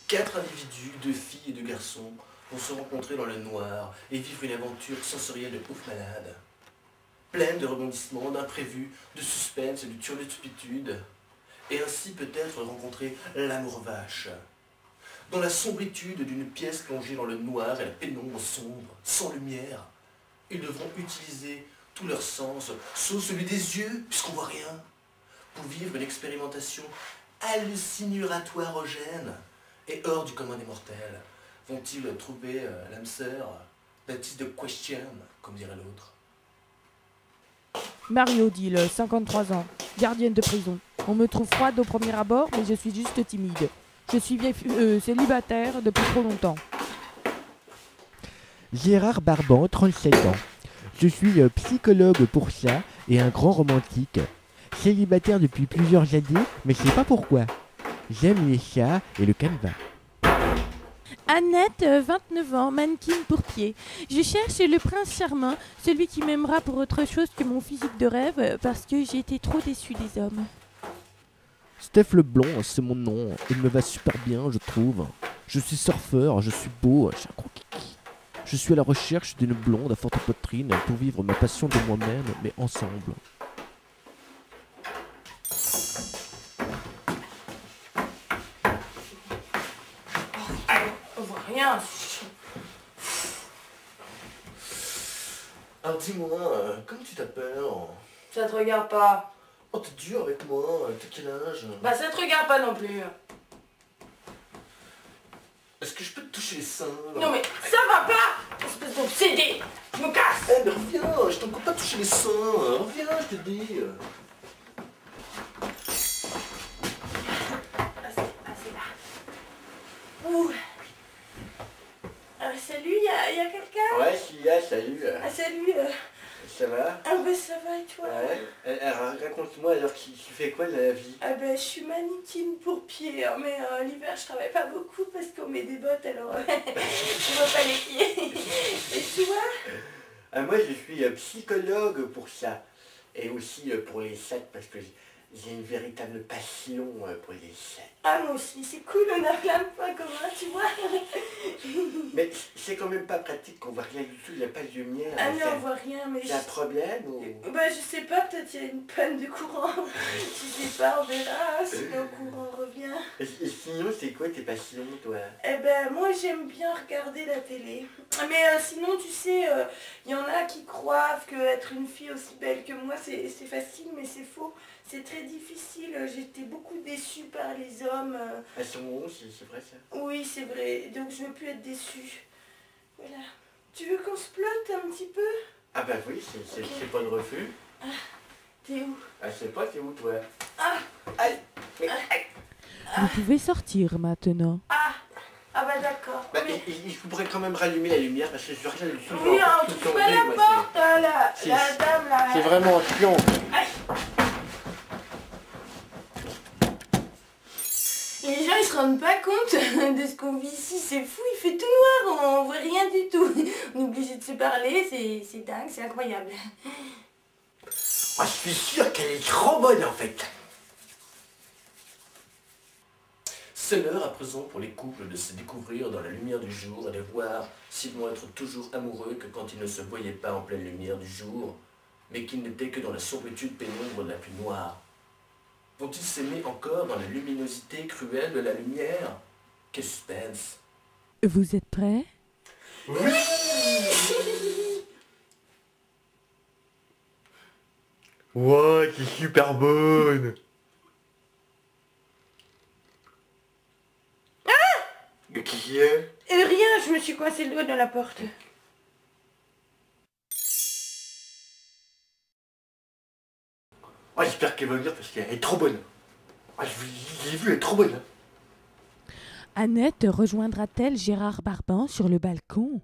4 individus, 2 filles et 2 garçons, vont se rencontrer dans le noir et vivre une aventure sensorielle de ouf malade. Pleine de rebondissements, d'imprévus, de suspense et de turlupitude. Et ainsi peut-être rencontrer l'amour vache. Dans la sombritude d'une pièce plongée dans le noir et la pénombre sombre, sans lumière, ils devront utiliser tous leurs sens, sauf celui des yeux, puisqu'on voit rien, pour vivre une expérimentation hallucinatoire-gène et hors du commun des mortels. Vont-ils trouver l'âme sœur, that is the question, comme dirait l'autre. Marie Odile, 53 ans, gardienne de prison. On me trouve froide au premier abord, mais je suis juste timide. Je suis célibataire depuis trop longtemps. Gérard Barban, 37 ans. Je suis psychologue pour ça et un grand romantique. Célibataire depuis plusieurs années, mais je sais pas pourquoi. J'aime les chats et le canevas. Annette, 29 ans, mannequin pour pied. Je cherche le prince charmant, celui qui m'aimera pour autre chose que mon physique de rêve, parce que j'ai été trop déçue des hommes. Steph Leblond, c'est mon nom. Il me va super bien, je trouve. Je suis surfeur, je suis beau, je suis un gros kiki. Je suis à la recherche d'une blonde à forte poitrine pour vivre ma passion de moi-même, mais ensemble. On voit rien. Alors dis-moi, comment tu t'appelles? Ça te regarde pas. Oh, t'es dur avec moi, t'as quel âge? Bah ça te regarde pas non plus. Est-ce que je peux te toucher les seins? Non mais ça va pas, espèce d'obsédé. Je me casse. Eh mais reviens, je t'en pas toucher les seins, reviens, je te dis. C'est là. Ouh. Salut, y a quelqu'un? Ouais, s'il y a, salut. Ah salut. Ça va? Ah bah ça va et toi? Ouais. Raconte-moi alors, tu fais quoi de la vie? Ah bah je suis mannequin pour pied, hein, mais l'hiver je travaille pas beaucoup parce qu'on met des bottes alors je vois pas les pieds. Et toi? Moi je suis psychologue pour ça. Et aussi pour les sacs parce que j'ai une véritable passion pour les sacs. Ah moi aussi, c'est cool, on a plein de points communs, tu vois. Mais c'est quand même pas pratique qu'on voit rien du tout, il n'y a pas de lumière. Ah mais on voit rien, mais... C'est un problème ou... Bah je sais pas, peut-être il y a une panne de courant. Je sais pas, on verra si le courant revient. Et sinon c'est quoi tes passions toi? Eh ben moi j'aime bien regarder la télé. Mais sinon tu sais, il y en a qui croient que être une fille aussi belle que moi c'est facile, mais c'est faux. C'est très difficile, j'étais beaucoup déçue par les hommes. Elles sont bons, c'est vrai ça? Oui c'est vrai, donc je veux plus être déçue. Voilà. Tu veux qu'on se plotte un petit peu? Ah bah oui, c'est okay. C'est pas de refus. Ah, t'es où? Ah je sais pas, t'es où toi? Ah, aïe, mais, Vous pouvez sortir maintenant. Ah bah d'accord. Bah, mais... il faudrait quand même rallumer la lumière parce que je vois rien du tout. Oui, on touche pas la porte, hein, la dame là. C'est vraiment chiant. Les gens ils se rendent pas compte de ce qu'on vit ici, c'est fou, il fait tout noir, on voit rien du tout. On est obligé de se parler, c'est dingue, c'est incroyable. Ah, je suis sûr qu'elle est trop bonne en fait. C'est l'heure à présent pour les couples de se découvrir dans la lumière du jour et de voir s'ils vont être toujours amoureux que quand ils ne se voyaient pas en pleine lumière du jour, mais qu'ils n'étaient que dans la sombritude pénombre la plus noire. Vont-ils s'aimer encore dans la luminosité cruelle de la lumière? Quel suspense! Vous êtes prêts? Oui! Wow, c'est super bonne! Qui est? Rien, je me suis coincé le doigt dans la porte. Ah, j'espère qu'elle va venir parce qu'elle est trop bonne. Ah, je l'ai vue, elle est trop bonne. Annette rejoindra-t-elle Gérard Barban sur le balcon?